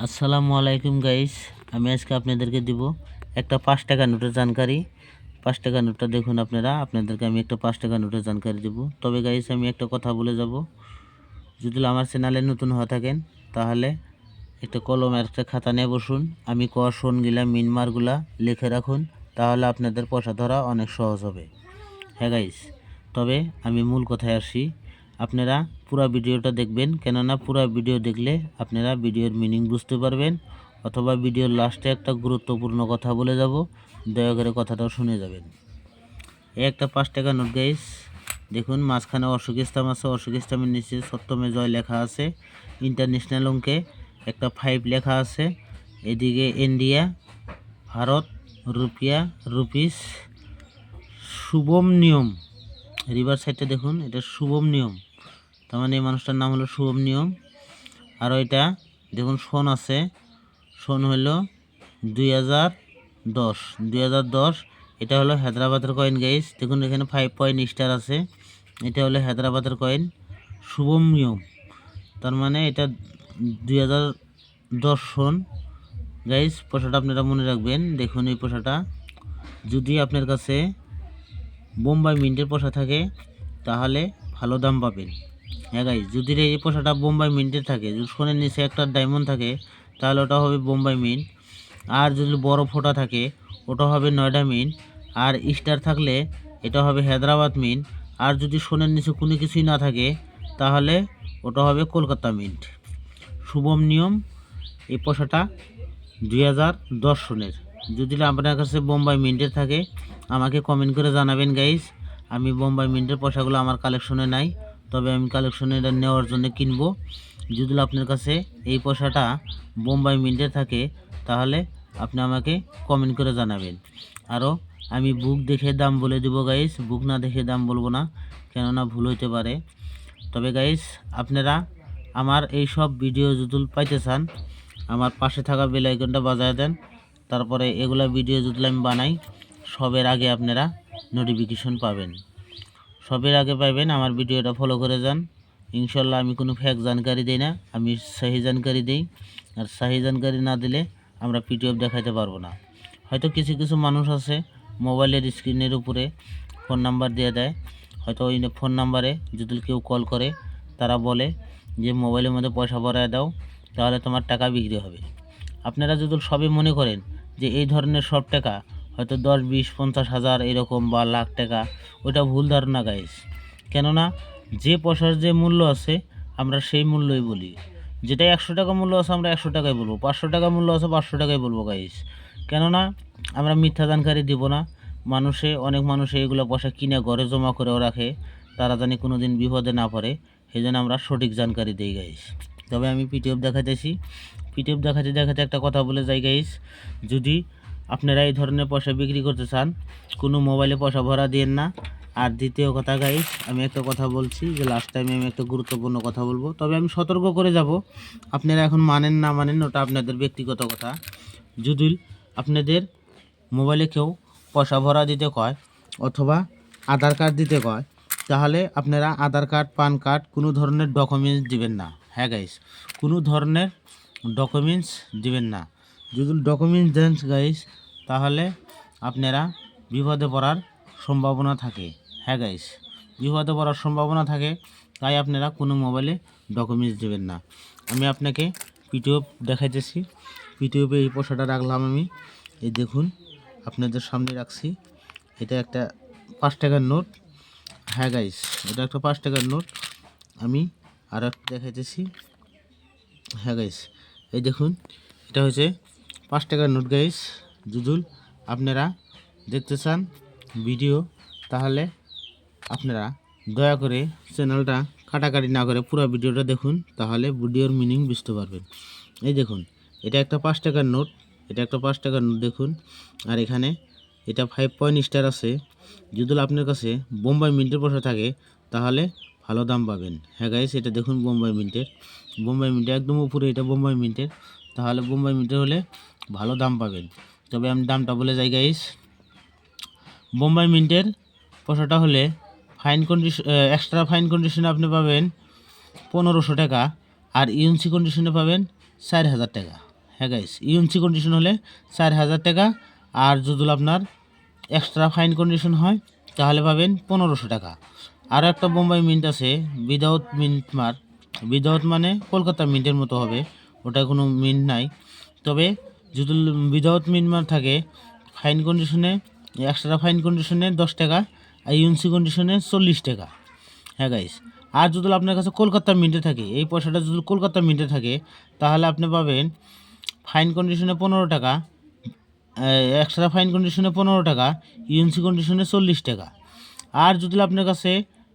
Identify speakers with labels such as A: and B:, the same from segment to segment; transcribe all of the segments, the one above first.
A: আসসালামু আলাইকুম গাইস, আমি আজকে আপনাদেরকে দিব একটা 5 টাকা নোটের জানকারি। 5 টাকা নোটটা দেখুন আপনারা, আপনাদেরকে আমি একটা 5 টাকা নোটের জানকারি দেব। তবে গাইস আমি একটা কথা বলে যাব, যদি আমার চ্যানেলে নতুন হয়ে থাকেন তাহলে একটা কলম আর একটা খাতা নিয়ে বসুন। আমি কোয়াশনগুলা মিনমারগুলা লিখে রাখুন, তাহলে আপনাদের পয়সা ধরা অনেক সহজ হবে। হ্যাঁ গাইস, তবে আমি মূল কথায় আসি, আপনারা পুরো ভিডিওটা দেখবেন, কেননা পুরো ভিডিও দেখলে আপনারা ভিডিওর মিনিং বুঝতে পারবেন, অথবা ভিডিওর লাস্টে একটা গুরুত্বপূর্ণ কথা বলে যাব, দয়া করে কথাটাও শুনে যাবেন। এই একটা 5 টাকা নোট গাইস, দেখুন মাঝখানে অশোক ইসলাম আছে, অশোক ইসলামের নিচে সত্যমে জয় লেখা আছে, ইন্টারন্যাশনাল অঙ্কে একটা 5 লেখা আছে, এদিকে ইন্ডিয়া, ভারত, রুপিয়া, রুপিস, শুভম নিয়ম, রিভার সাইডটা দেখুন, এটা শুভম নিয়ম, তার মানে এই মানুষটার নাম হলো শুভম নিয়ম। আর এটা দেখুন সন আছে, সন হলো 2010, এটা হলো হায়দ্রাবাদের কয়েন গাইস। দেখুন এখানে 5 পয়েন্ট স্টার আছে, এটা হলো হায়দ্রাবাদের কয়েন শুভম নিয়ম, তার মানে এটা 2010 সন গাইস। পয়সাটা আপনারা মনে রাখবেন। দেখুন এই পয়সাটা যদি আপনার কাছে বোম্বাই মিন্টের পয়সা থাকে তাহলে ভালো দাম পাবেন। হ্যাঁ গাইস, যদি এই পয়সাটা বোম্বাই মিন্টের থাকে, যদি সোনের নিচে একটা ডায়মন্ড থাকে তাহলে ওটা হবে বোম্বাই মিন্ট, আর যদি বড় ফোঁটা থাকে ওটা হবে নয়ডা মিন্ট, আর স্টার থাকলে এটা হবে হায়দ্রাবাদ মিন্ট, আর যদি সোনের নিচে কোনো কিছুই না থাকে তাহলে ওটা হবে কলকাতা মিন্ট। শুভম নিয়ম এই পয়সাটা 2010 সনের। যদি আপনার কাছে বোম্বাই মিন্টের থাকে আমাকে কমেন্ট করে জানাবেন গাইস। আমি বোম্বাই মিন্টের পয়সাগুলো আমার কালেকশনে নাই, তবে আমি কালেকশনে এটা নেওয়ার জন্য কিনবো। যদি আপনার কাছে এই পয়সাটা বোম্বাই মিন্টের থাকে তাহলে আপনি আমাকে কমেন্ট করে জানাবেন। আরও আমি বুক দেখে দাম বলে দেবো গাইস, বুক না দেখে দাম বলবো না, কেননা ভুল হইতে পারে। তবে গাইস আপনারা আমার এই সব ভিডিও যদি পাইতে চান আমার পাশে থাকা বেল আইকনটা বাজায় দেন, তারপরে এগুলা ভিডিও যদি আমি বানাই সবের আগে আপনারা নোটিফিকেশন পাবেন, সবের আগে পাবেন। আমার ভিডিওটা ফলো করে যান, ইনশাল্লাহ আমি কোনো ফেক জানকারি দিই না, আমি সহি জানকারি দিই। আর সহি জানকারি না দিলে আমরা পিডিএফ দেখাতে পারবো না। হয়তো কিছু কিছু মানুষ আছে মোবাইলের স্ক্রিনের উপরে ফোন নাম্বার দিয়ে দেয়, হয়তো ওই ফোন নাম্বারে যদি কেউ কল করে তারা বলে যে মোবাইলের মধ্যে পয়সা ভরায় দাও তাহলে তোমার টাকা বিক্রি হবে। আপনারা যদি সবই মনে করেন যে এই ধরনের সব টাকা হয়তো 10, 20, 50 হাজার এরকম বা লাখ টাকা, ওটা ভুল ধারণা গাইস। কেননা যে পয়সার যে মূল্য আছে আমরা সেই মূল্যই বলি, যেটা 100 টাকা মূল্য আছে আমরা 100 টাকায় বলবো, 500 টাকা মূল্য আছে 500 টাকায় বলবো গাইস। কেননা আমরা মিথ্যা জানকারি দিব না। অনেক মানুষে এগুলো পয়সা কিনে ঘরে জমা করেও রাখে, তারা জানি কোনো দিন বিপদে না পড়ে, সেই জন্য আমরা সঠিক জানকারি দিই গাইস। তবে আমি পিডিএফ দেখাতেছি, পিডিএফ দেখাতে দেখাতে একটা কথা বলে যাই গাইস, যদি আপনারা এই ধরনের পয়সা বিক্রি করতে চান কোনো মোবাইলে পয়সা ভরা দিয়েন না। আর দ্বিতীয় কথা গাইস, আমি একটা কথা বলছি যে লাস্ট টাইমে আমি একটা গুরুত্বপূর্ণ কথা বলবো, তবে আমি সতর্ক করে যাব, আপনারা এখন মানেন না মানেন ওটা আপনাদের ব্যক্তিগত কথা। যদি আপনাদের মোবাইলে কেউ পয়সা ভরা দিতে কয় অথবা আধার কার্ড দিতে কয় তাহলে আপনারা আধার কার্ড, পান কার্ড কোনো ধরনের ডকুমেন্টস দিবেন না। হ্যাঁ গাইস, কোনো ধরনের ডকুমেন্টস দিবেন না। যদি ডকুমেন্টস দেন গাইস তাহলে আপনারা বিপদে পড়ার সম্ভাবনা থাকে। হ্যাঁ গাইস, বিপদে পড়ার সম্ভাবনা থাকে, তাই আপনারা কোনো মোবাইলে ডকুমেন্টস দেবেন না। আমি আপনাকে পিডিএফ দেখাইতেছি, পিডিএফে এই পয়সাটা রাখলাম আমি, এই দেখুন আপনাদের সামনে রাখছি, এটা একটা 5 টাকার নোট। হ্যাঁ গাইস, এটা একটা 5 টাকার নোট, আমি আর একটা দেখাইতেছি। হ্যাঁ গাইস, এই দেখুন এটা হচ্ছে 5 টাকার নোট গাইস। যদি আপনারা দেখতে চান ভিডিও তাহলে আপনারা দয়া করে চ্যানেলটা কাটাকাটি না করে পুরো ভিডিওটা দেখুন, তাহলে ভিডিওর মিনিং বুঝতে পারবেন। এই দেখুন এটা একটা 5 টাকার নোট, এটা একটা 5 টাকার নোট দেখুন, আর এখানে এটা 5 পয়েন্ট স্টার আছে। যদি আপনার কাছে বোম্বাই মিন্টের পয়সা থাকে তাহলে ভালো দাম পাবেন। হ্যাঁ গাইস, এটা দেখুন বোম্বাই মিন্টের, বোম্বাই মিন্টের একদম উপরে, এটা বোম্বাই মিন্টের, তাহলে বোম্বাই মিন্টের হলে ভালো দাম পাবেন। তবে আমি দামটা বলে যাই গাইস, বোম্বাই মিন্টের পয়সাটা হলে ফাইন কন্ডিশন, এক্সট্রা ফাইন কন্ডিশনে আপনি পাবেন 1500 টাকা, আর ইউএনসি কন্ডিশনে পাবেন 4000 টাকা। হ্যাঁ গাইস, ইউএনসি কন্ডিশন হলে 4,000 টাকা। আর যদি আপনার এক্সট্রা ফাইন কন্ডিশন হয় তাহলে পাবেন 1500 টাকা। আরও একটা বোম্বাই মিন্ট আছে উইদাউট মিন্ট মার্ক। উইদাউট মানে কলকাতা মিন্টের মতো হবে, ওটা কোনো মিন্ট নাই। তবে যদি উইদাউট মিন্ট মার্ক থাকে ফাইন কন্ডিশনে, এক্সট্রা ফাইন কন্ডিশনে 10 টাকা, আর ইউএনসি কন্ডিশনে 40 টাকা। হ্যাঁ গাইস, আর যদি আপনার কাছে কলকাতা মিন্টে থাকে, এই পয়সাটা যদি কলকাতা মিন্টে থাকে তাহলে আপনি পাবেন ফাইন কন্ডিশনে 15 টাকা, এক্সট্রা ফাইন কন্ডিশনে 15 টাকা, ইউএনসি কন্ডিশনে 40 টাকা। আর যদি আপনার কাছে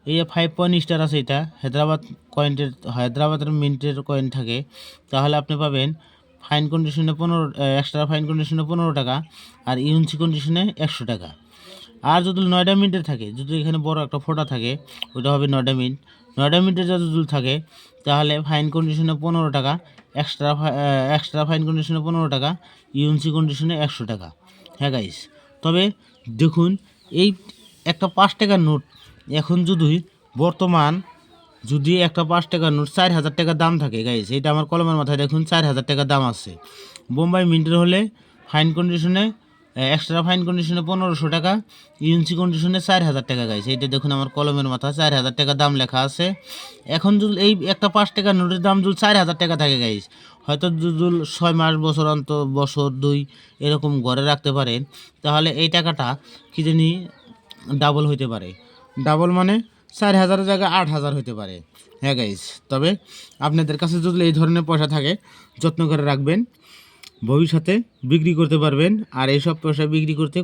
A: এই 5 পয়েন্ট স্টার আছে, এটা হায়দ্রাবাদের মিন্টের কয়েন থাকে, তাহলে আপনি পাবেন ফাইন কন্ডিশনে 15, এক্সট্রা ফাইন কন্ডিশনে 15 টাকা, আর ইউএনসি কন্ডিশনে 100 টাকা। আর যদি নয়ডা মিন্টের থাকে, যদি এখানে বড় একটা ফোঁটা থাকে, ওটা হবে নয়ডা মিন্ট। নয়ডা মিন্টের যদি থাকে তাহলে ফাইন কন্ডিশনে 15 টাকা, এক্সট্রা ফাইন কন্ডিশনে 15 টাকা, ইউএনসি কন্ডিশনে 100 টাকা। হ্যাঁ গাইস, তবে দেখুন এই একটা 5 টাকার নোট এখন বর্তমান যদি একটা 5 টাকার নোট 4,000 টাকা দাম থাকে গাইস, এটা আমার কলমের মাথায় দেখুন 4,000 টাকা দাম আছে। বোম্বাই মিন্টের হলে ফাইন কন্ডিশনে, এক্সট্রা ফাইন কন্ডিশনে 1500 টাকা, ইউএনসি কন্ডিশনে 4,000 টাকা গাইস। এইটা দেখুন আমার কলমের মাথা 4,000 টাকা দাম লেখা আছে। এখন যদি এই একটা 5 টাকার নোটের দাম যদি 4,000 টাকা থাকে গাইস, হয়তো যদি 6 মাস বছর অন্তর বছর 2 এরকম ঘরে রাখতে পারেন, তাহলে এই টাকাটা কি জানি ডাবল হইতে পারে। ডাবল মানে 4,000 জায়গায় 8,000 হতে পারে। হ্যাঁ গাইস, তবে আপনাদের কাছে যদি এই ধরনের পয়সা থাকে যত্ন করে রাখবেন, ভবিষ্যতে বিক্রি করতে পারবেন। আর এইসব পয়সা বিক্রি করতে